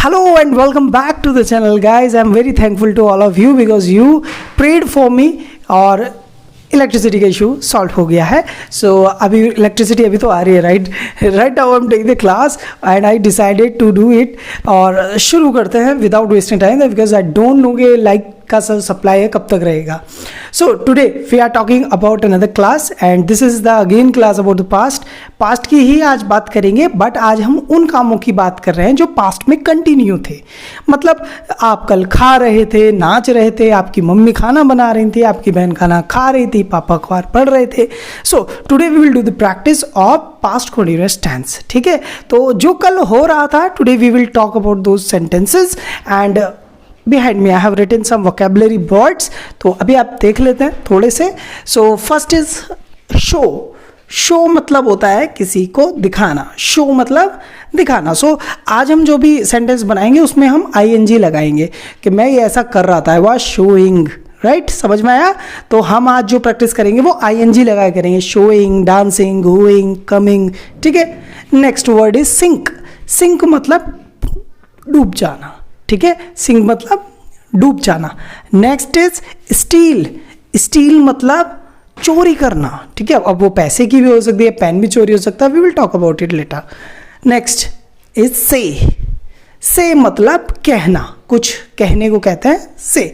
Hello and welcome back to the channel, guys. I'm very thankful to all of you because you prayed for me और electricity का issue solve हो गया है. सो अभी electricity अभी तो आ रही है, right now I am taking the class and I decided to do it. और शुरू करते हैं without wasting time because I don't know कि लाइक का सप्लाई है कब तक रहेगा. So today we are talking about another class and this is the again class about the past की ही आज बात करेंगे. बट आज हम उन कामों की बात कर रहे हैं जो पास्ट में कंटिन्यू थे. मतलब आप कल खा रहे थे, नाच रहे थे, आपकी मम्मी खाना बना रही थी, आपकी बहन खाना खा रही थी, पापा अखबार पढ़ रहे थे. So today we will do the practice of past continuous tense. ठीक है, तो जो कल हो रहा था today we will talk about those sentences and behind me I have written some vocabulary words. तो अभी आप देख लेते हैं थोड़े से. So first is show. Show मतलब होता है किसी को दिखाना. शो मतलब दिखाना. सो आज हम जो भी सेंटेंस बनाएंगे उसमें हम ING लगाएंगे कि मैं ये ऐसा कर रहा था, आई वॉज शोइंग. राइट, समझ में आया? तो हम आज जो प्रैक्टिस करेंगे वो ING लगा करेंगे. Showing, dancing, going, coming. ठीक है. Next word is sink. Sink मतलब डूब जाना. ठीक है, सिंक मतलब डूब जाना. Next is steel. स्टील मतलब चोरी करना. ठीक है, अब वो पैसे की भी हो सकती है, पेन भी चोरी हो सकता है. We will talk about it later. Next is say. Say मतलब कहना. कुछ कहने को कहते हैं से.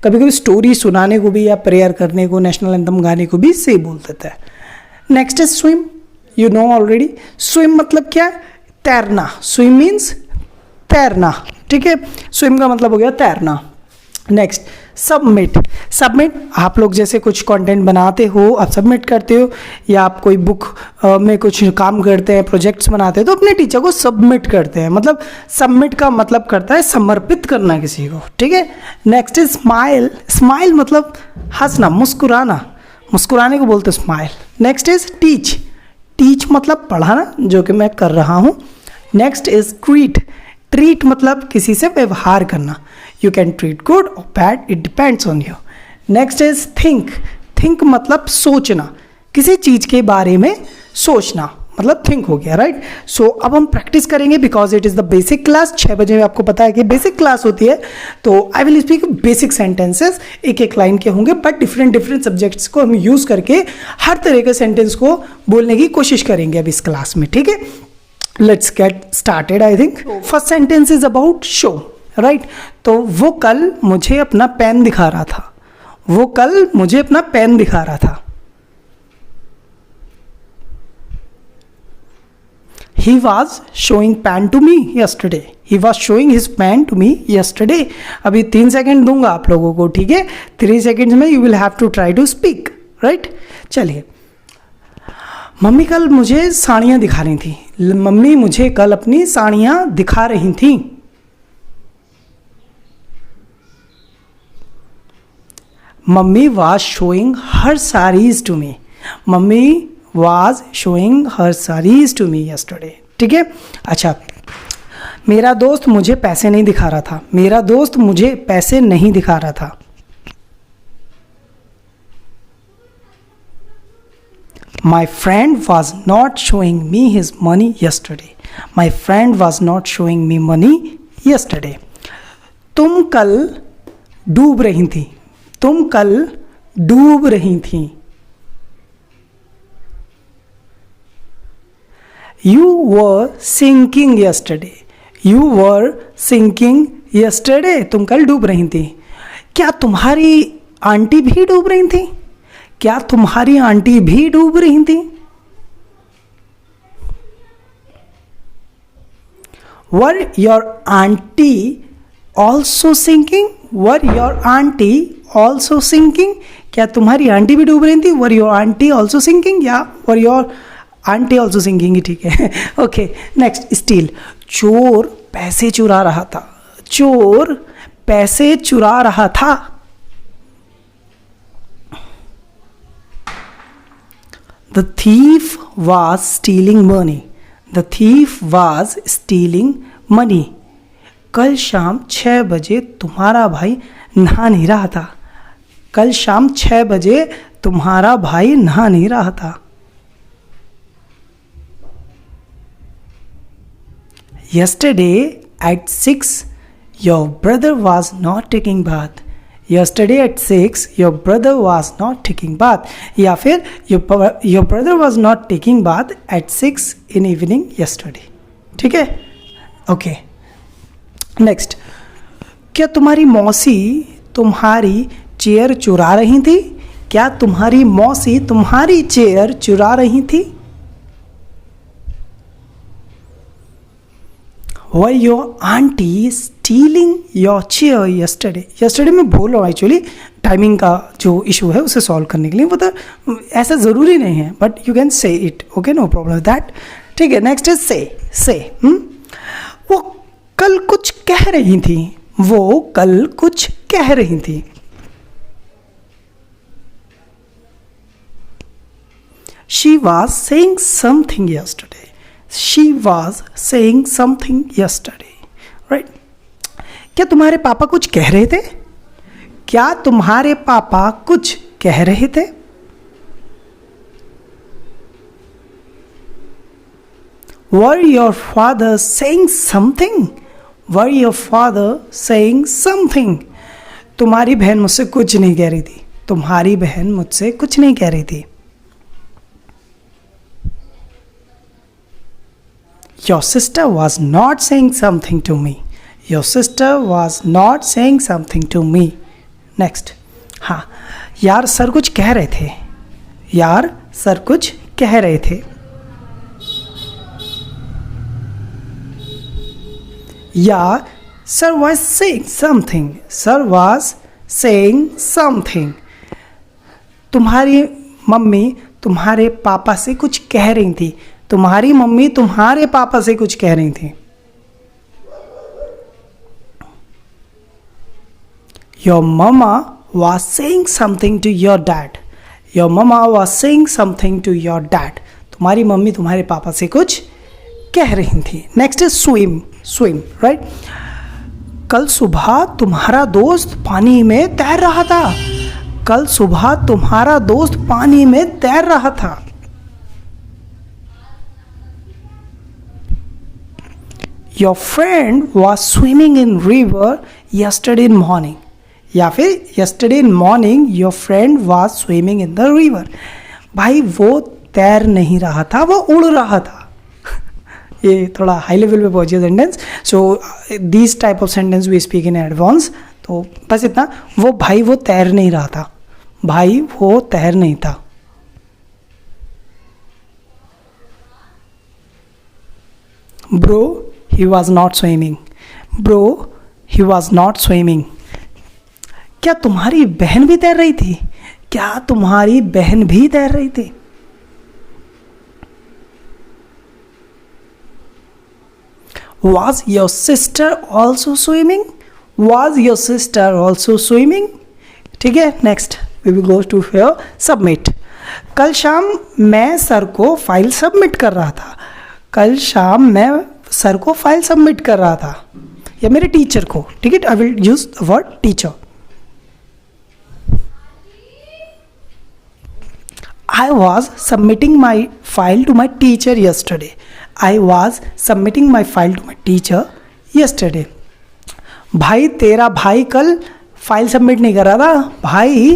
कभी कभी स्टोरी सुनाने को भी या प्रेयर करने को, नेशनल एंथम गाने को भी से बोल देते हैं. Next is swim. You know already. Swim मतलब क्या है? तैरना. स्विम मीन्स तैरना. ठीक है, स्विम का मतलब हो गया तैरना. Next submit. सबमिट आप लोग जैसे कुछ कंटेंट बनाते हो, आप सबमिट करते हो, या आप कोई बुक में कुछ काम करते हैं, प्रोजेक्ट्स बनाते हैं, तो अपने टीचर को सबमिट करते हैं. मतलब सबमिट का मतलब करता है समर्पित करना किसी को. ठीक है. Next is smile. स्माइल मतलब हंसना, मुस्कुराना. मुस्कुराने को बोलते हैं smile. Next is teach. Teach मतलब पढ़ाना, जो कि मैं कर रहा हूँ. Next is treat. ट्रीट मतलब किसी से व्यवहार करना. यू कैन ट्रीट गुड और bad, it depends on you. Next is think. Think मतलब सोचना, किसी चीज़ के बारे में सोचना, मतलब थिंक हो गया. राइट. सो अब हम प्रैक्टिस करेंगे because it is the basic class. 6 बजे में आपको पता है कि बेसिक क्लास होती है. तो I will speak basic sentences, एक एक लाइन के होंगे, बट डिफरेंट सब्जेक्ट्स को हम यूज़ करके हर तरह के सेंटेंस को बोलने की कोशिश करेंगे अब इस क्लास में. ठीक है, let's get started. I think first sentence is about show, right? तो वो कल मुझे अपना पेन दिखा रहा था. वो कल मुझे अपना पेन दिखा रहा था. He was showing pen to me yesterday. He was showing his pen to me yesterday. अभी 3 सेकेंड दूंगा आप लोगों को. ठीक है, 3 सेकेंड्स में you will have to try to speak, right? चलिए. मम्मी कल मुझे साड़ियाँ दिखा रही थी. मम्मी मुझे कल अपनी साड़ियाँ दिखा रही थी. Mummy was showing her saris to me. Mummy was showing her saris to me yesterday. ठीक है. अच्छा, मेरा दोस्त मुझे पैसे नहीं दिखा रहा था. मेरा दोस्त मुझे पैसे नहीं दिखा रहा था. My friend was not showing me his money yesterday. My friend was not showing me money yesterday. तुम कल डूब रही थी. तुम कल डूब रही थी. You were sinking yesterday. You were sinking yesterday. तुम कल डूब रही थी. क्या तुम्हारी आंटी भी डूब रही थी? क्या तुम्हारी आंटी भी डूब रही थी? Were your auntie also sinking? Were your auntie also sinking? क्या तुम्हारी आंटी भी डूब रही थी? Were your auntie also sinking? या were your auntie also sinking ही ठीक है. ओके. Next steel. चोर पैसे चुरा रहा था. चोर पैसे चुरा रहा था. The thief was stealing money. The thief was stealing money. कल शाम 6 बजे तुम्हारा भाई नहा नहीं रहा था. कल शाम 6 बजे तुम्हारा भाई नहा नहीं रहा था. Yesterday at 6 your brother was not taking bath. Yesterday at 6 your brother was not taking bath. या फिर your brother was not taking bath at 6 in evening yesterday. ठीक है? ओके, नेक्स्ट, क्या तुम्हारी मौसी तुम्हारी चेयर चुरा रही थी? क्या तुम्हारी मौसी तुम्हारी चेयर चुरा रही थी? Were your auntie stealing your chair yesterday? Yesterday मैं बोल रहा हूँ एक्चुअली टाइमिंग का जो इशू है उसे सॉल्व करने के लिए, वो तो ऐसा ज़रूरी नहीं है, but you can say it, okay, no problem that. ठीक है, नेक्स्ट इज से. वो कल कुछ कह रही थी. वो कल कुछ कह रही थी. She was saying something yesterday. She was saying something yesterday. Right? क्या तुम्हारे पापा कुछ कह रहे थे? क्या तुम्हारे पापा कुछ कह रहे थे? Were your father saying something? Were your father saying something? तुम्हारी बहन मुझसे कुछ नहीं कह रही थी. तुम्हारी बहन मुझसे कुछ नहीं कह रही थी. Your sister was not saying something to me. Your sister was not saying something to me. Next. हाँ, यार सर कुछ कह रहे थे. यार सर कुछ कह रहे थे. Yeah, sir was saying something. Sir was saying something. तुम्हारी मम्मी तुम्हारे पापा से कुछ कह रही थी. तुम्हारी मम्मी तुम्हारे पापा से कुछ कह रही थी. Your mama was saying something to your dad. Your mama was saying something to your dad. तुम्हारी मम्मी तुम्हारे पापा से कुछ कह रही थी. Next is swim, right. कल सुबह तुम्हारा दोस्त पानी में तैर रहा था. कल सुबह तुम्हारा दोस्त पानी में तैर रहा था. Your friend was swimming in river yesterday morning. या फिर yesterday morning your friend was swimming in the river. भाई वो तैर नहीं रहा था, वो उड़ रहा था. ये थोड़ा हाई लेवल पे पहुंचे sentence. So this type of sentence we speak in advance. तो बस इतना. वो भाई वो तैर नहीं रहा था. भाई वो तैर नहीं था. Bro, he was not swimming. Bro, he was not swimming. क्या तुम्हारी बहन भी तैर रही थी? क्या तुम्हारी बहन भी तैर रही थी? Was your sister also swimming? Was your sister also swimming? ठीक है, next we will go to here submit. कल शाम मैं सर को फाइल सबमिट कर रहा था. कल शाम मैं सर को फाइल सबमिट कर रहा था, या मेरे टीचर को. ठीक है, I will use the word teacher. I was submitting my file to my teacher yesterday. I was submitting my file to my teacher yesterday. भाई तेरा भाई कल फाइल सबमिट नहीं कर रहा था. भाई,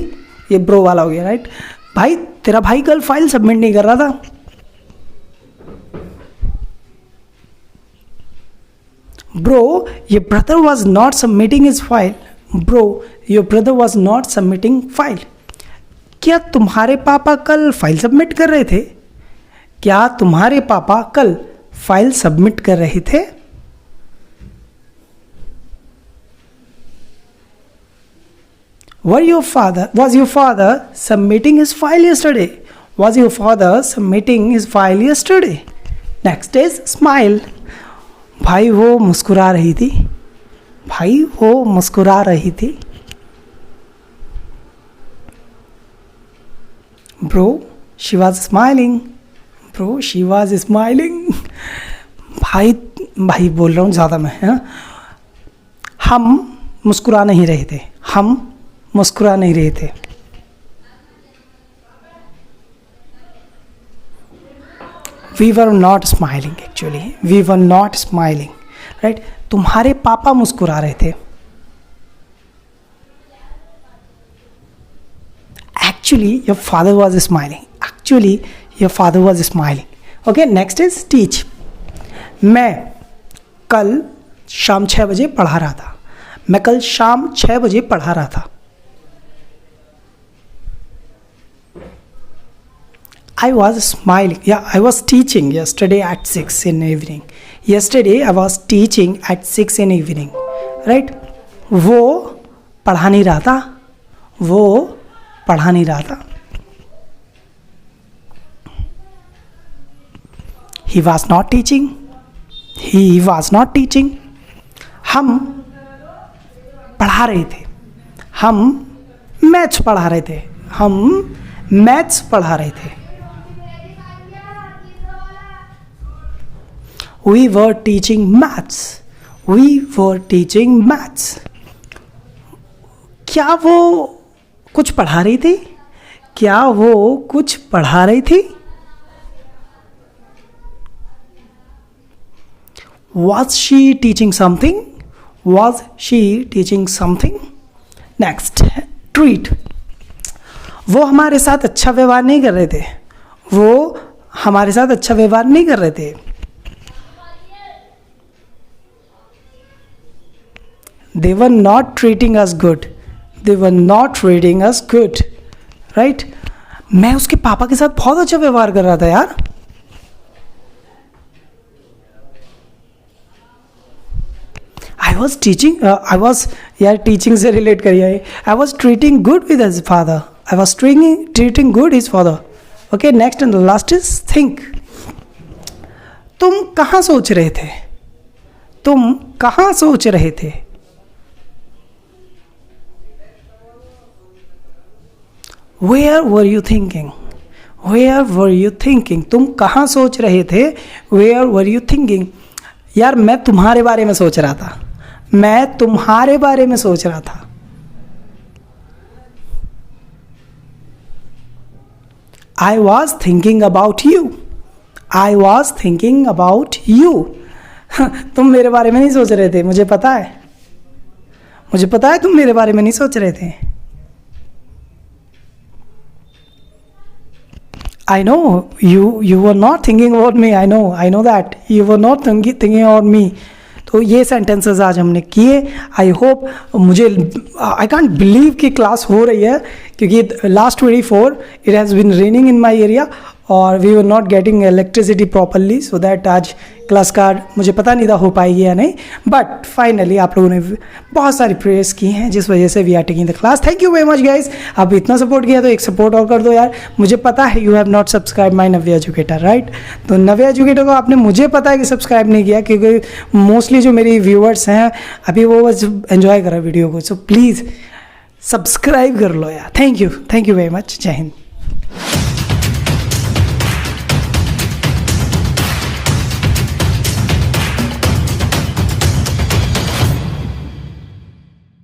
ये ब्रो वाला हो गया, राइट. भाई तेरा भाई कल फाइल सबमिट नहीं कर रहा था. Bro, your brother was not submitting his file. Bro, your brother was not submitting file. क्या तुम्हारे पापा कल फाइल सबमिट कर रहे थे? क्या तुम्हारे पापा कल फाइल सबमिट कर रहे थे? Was your father submitting his file yesterday? Was your father submitting his file yesterday? Next is smile. भाई वो मुस्कुरा रही थी. भाई वो मुस्कुरा रही थी. Bro, she was smiling. Bro, she was smiling. भाई बोल रहा हूँ ज़्यादा मैं. हाँ, हम मुस्कुरा नहीं रहे थे. हम मुस्कुरा नहीं रहे थे. We were not smiling actually. We were not smiling. Right? तुम्हारे पापा मुस्कुरा रहे थे. Actually, your father was smiling. Actually, your father was smiling. Okay, next is teach. मैं कल शाम 6 बजे पढ़ा रहा था. मैं कल शाम 6 बजे पढ़ा रहा था. I was smiling. Yeah, I was teaching yesterday at 6 in the evening. Yesterday I was teaching at 6 in the evening. Right? वो पढ़ा नहीं रहा था. वो पढ़ा नहीं रहा था. He was not teaching. He was not teaching. हम पढ़ा रहे थे. हम मैथ्स पढ़ा रहे थे. हम मैथ्स पढ़ा रहे थे. We were teaching maths. We were teaching maths. क्या वो कुछ पढ़ा रही थी? क्या वो कुछ पढ़ा रही थी? Was she teaching something? Was she teaching something? Next, treat. वो हमारे साथ अच्छा व्यवहार नहीं कर रहे थे. वो हमारे साथ अच्छा व्यवहार नहीं कर रहे थे. They were not treating us good. They were not treating us good. Right? मैं उसके पापा के साथ बहुत अच्छा व्यवहार कर रहा था यार. I was teaching. यार टीचिंग से रिलेट करिए. I was treating good with his father. I was treating good his father. Okay, next and the last is think. तुम कहाँ सोच रहे थे? तुम कहाँ सोच रहे थे? Where were you thinking? Where were you thinking? तुम कहाँ सोच रहे थे? Where were you thinking? यार मैं तुम्हारे बारे में सोच रहा था. मैं तुम्हारे बारे में सोच रहा था. I was thinking about you. I was thinking about you. तुम मेरे बारे में नहीं सोच रहे थे. मुझे पता है. मुझे पता है तुम मेरे बारे में नहीं सोच रहे थे. I know you were not thinking about me. I know that you were not thinking about me. तो ये सेंटेंसेस आज हमने किए. आई होप मुझे आई कांट बिलीव कि क्लास हो रही है क्योंकि last 24 it has been raining in my area और we were not getting electricity properly so that आज क्लास का मुझे पता नहीं था हो पाएगी या नहीं. बट फाइनली आप लोगों ने बहुत सारी प्रेयर्स की हैं जिस वजह से we are taking the class. Thank you very much guys. आप इतना सपोर्ट किया तो एक सपोर्ट और कर दो यार. मुझे पता है you have not subscribe my Navya educator right. तो नव्या एजुकेटर को आपने मुझे पता है कि सब्सक्राइब नहीं किया क्योंकि मोस्टली जो मेरी व्यूअर्स हैं अभी वो बस एंजॉय कर रहे वीडियो को. सो प्लीज़ सब्सक्राइब कर लो यार. Thank you very much. जय हिंद.